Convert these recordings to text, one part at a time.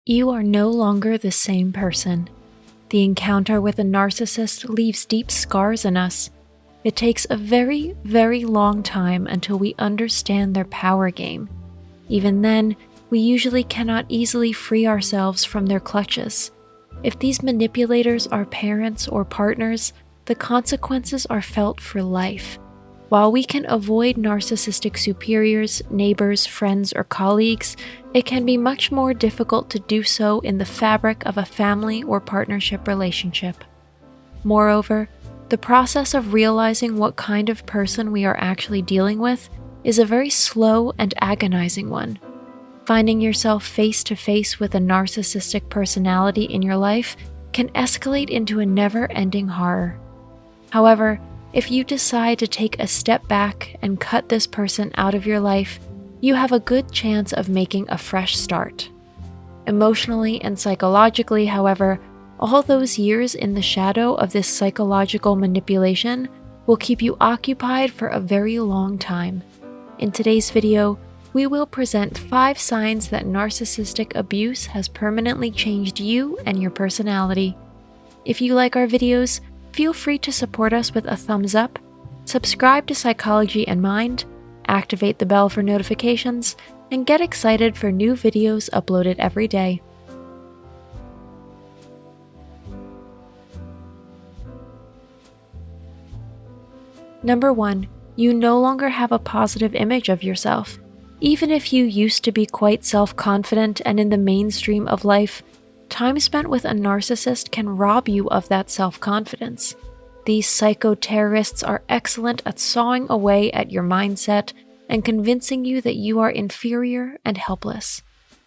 You are no longer the same person. The encounter with a narcissist leaves deep scars in us. It takes a very, very long time until we understand their power game. Even then, we usually cannot easily free ourselves from their clutches. If these manipulators are parents or partners, the consequences are felt for life. While we can avoid narcissistic superiors, neighbors, friends, or colleagues, it can be much more difficult to do so in the fabric of a family or partnership relationship. Moreover, the process of realizing what kind of person we are actually dealing with is a very slow and agonizing one. Finding yourself face to face with a narcissistic personality in your life can escalate into a never-ending horror. However, if you decide to take a step back and cut this person out of your life, you have a good chance of making a fresh start. Emotionally and psychologically, however, all those years in the shadow of this psychological manipulation will keep you occupied for a very long time. In today's video, we will present 5 signs that narcissistic abuse has permanently changed you and your personality. If you like our videos, feel free to support us with a thumbs up, subscribe to Psychology and Mind, activate the bell for notifications, and get excited for new videos uploaded every day. Number 1. You no longer have a positive image of yourself. Even if you used to be quite self-confident and in the mainstream of life, time spent with a narcissist can rob you of that self-confidence. These psycho-terrorists are excellent at sawing away at your mindset and convincing you that you are inferior and helpless.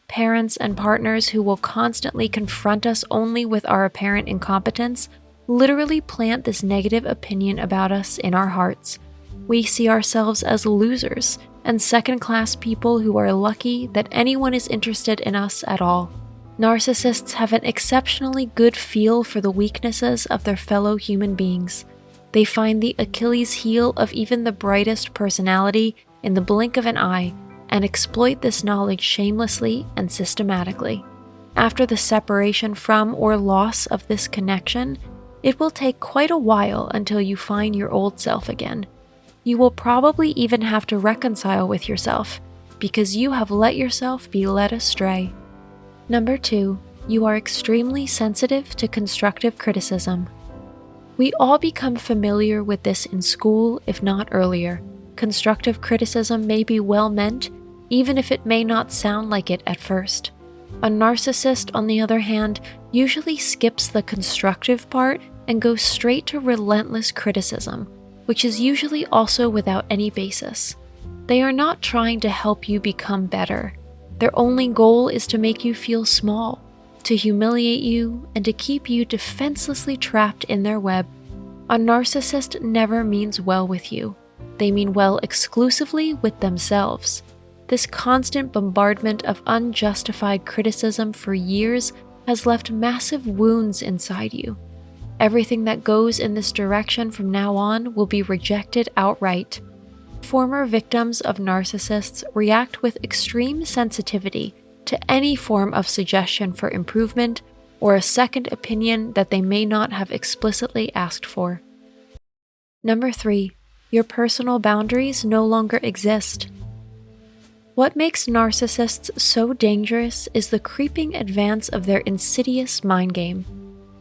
Parents and partners who will constantly confront us only with our apparent incompetence literally plant this negative opinion about us in our hearts. We see ourselves as losers and second-class people who are lucky that anyone is interested in us at all. Narcissists have an exceptionally good feel for the weaknesses of their fellow human beings. They find the Achilles heel of even the brightest personality in the blink of an eye and exploit this knowledge shamelessly and systematically. After the separation from or loss of this connection, it will take quite a while until you find your old self again. You will probably even have to reconcile with yourself because you have let yourself be led astray. Number 2, you are extremely sensitive to constructive criticism. We all become familiar with this in school, if not earlier. Constructive criticism may be well-meant, even if it may not sound like it at first. A narcissist, on the other hand, usually skips the constructive part and goes straight to relentless criticism, which is usually also without any basis. They are not trying to help you become better. Their only goal is to make you feel small, to humiliate you, and to keep you defenselessly trapped in their web. A narcissist never means well with you. They mean well exclusively with themselves. This constant bombardment of unjustified criticism for years has left massive wounds inside you. Everything that goes in this direction from now on will be rejected outright. Former victims of narcissists react with extreme sensitivity to any form of suggestion for improvement or a second opinion that they may not have explicitly asked for. Number 3, your personal boundaries no longer exist. What makes narcissists so dangerous is the creeping advance of their insidious mind game.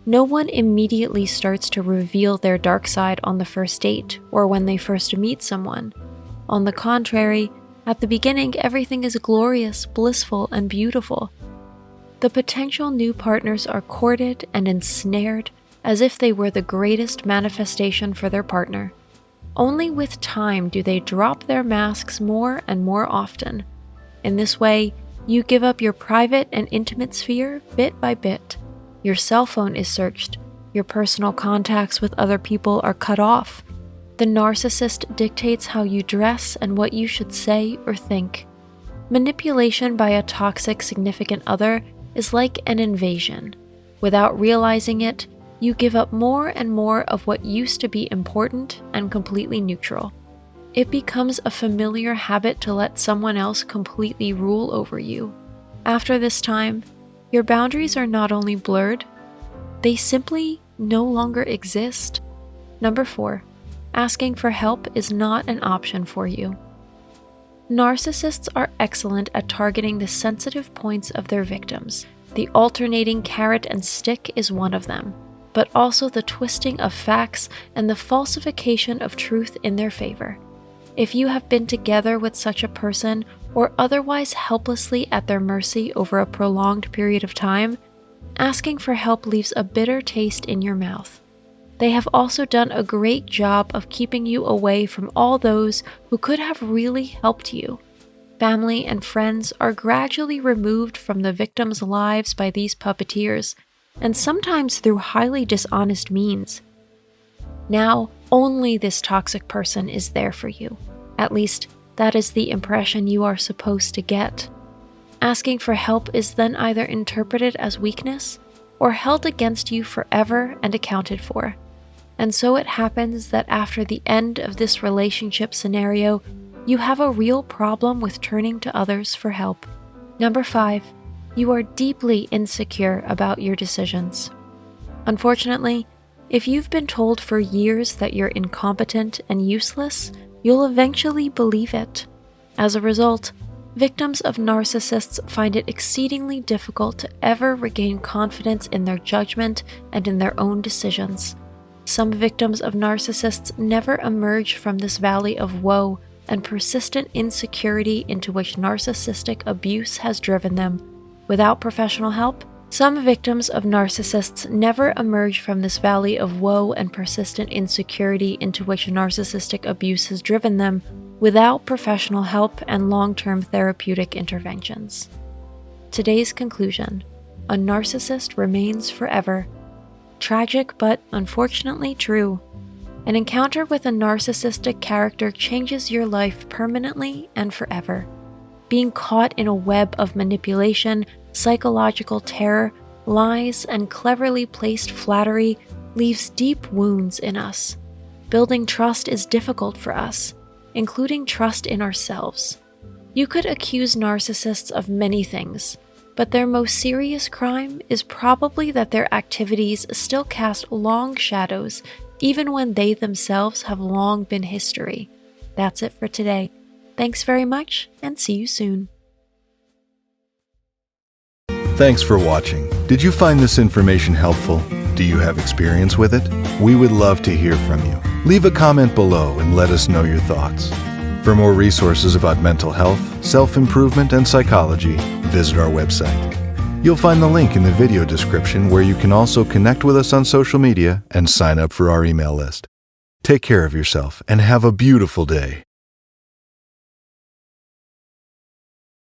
No one immediately starts to reveal their dark side on the first date or when they first meet someone. On the contrary, at the beginning, everything is glorious, blissful, and beautiful. The potential new partners are courted and ensnared as if they were the greatest manifestation for their partner. Only with time do they drop their masks more and more often. In this way, you give up your private and intimate sphere bit by bit. Your cell phone is searched. Your personal contacts with other people are cut off. The narcissist dictates how you dress and what you should say or think. Manipulation by a toxic significant other is like an invasion. Without realizing it, you give up more and more of what used to be important and completely neutral. It becomes a familiar habit to let someone else completely rule over you. After this time, your boundaries are not only blurred, they simply no longer exist. Number 4, asking for help is not an option for you. Narcissists are excellent at targeting the sensitive points of their victims. The alternating carrot and stick is one of them, but also the twisting of facts and the falsification of truth in their favor. If you have been together with such a person or otherwise helplessly at their mercy over a prolonged period of time, asking for help leaves a bitter taste in your mouth. They have also done a great job of keeping you away from all those who could have really helped you. Family and friends are gradually removed from the victims' lives by these puppeteers, and sometimes through highly dishonest means. Now, only this toxic person is there for you. At least, that is the impression you are supposed to get. Asking for help is then either interpreted as weakness or held against you forever and accounted for. And so it happens that after the end of this relationship scenario, you have a real problem with turning to others for help. Number 5, you are deeply insecure about your decisions. Unfortunately, if you've been told for years that you're incompetent and useless, you'll eventually believe it. As a result, victims of narcissists find it exceedingly difficult to ever regain confidence in their judgment and in their own decisions. Some victims of narcissists never emerge from this valley of woe and persistent insecurity into which narcissistic abuse has driven them. Without professional help, some victims of narcissists never emerge from this valley of woe and persistent insecurity into which narcissistic abuse has driven them without professional help and long-term therapeutic interventions. Today's conclusion: a narcissist remains forever. Tragic, but unfortunately true. An encounter with a narcissistic character changes your life permanently and forever. Being caught in a web of manipulation, psychological terror, lies, and cleverly placed flattery leaves deep wounds in us. Building trust is difficult for us, including trust in ourselves. You could accuse narcissists of many things, but their most serious crime is probably that their activities still cast long shadows even when they themselves have long been history. That's it for today. Thanks very much, and see you soon. Thanks for watching. Did you find this information helpful? Do you have experience with it? We would love to hear from you. Leave a comment below and let us know your thoughts. For more resources about mental health, self-improvement, and psychology, visit our website. You'll find the link in the video description where you can also connect with us on social media and sign up for our email list. Take care of yourself and have a beautiful day.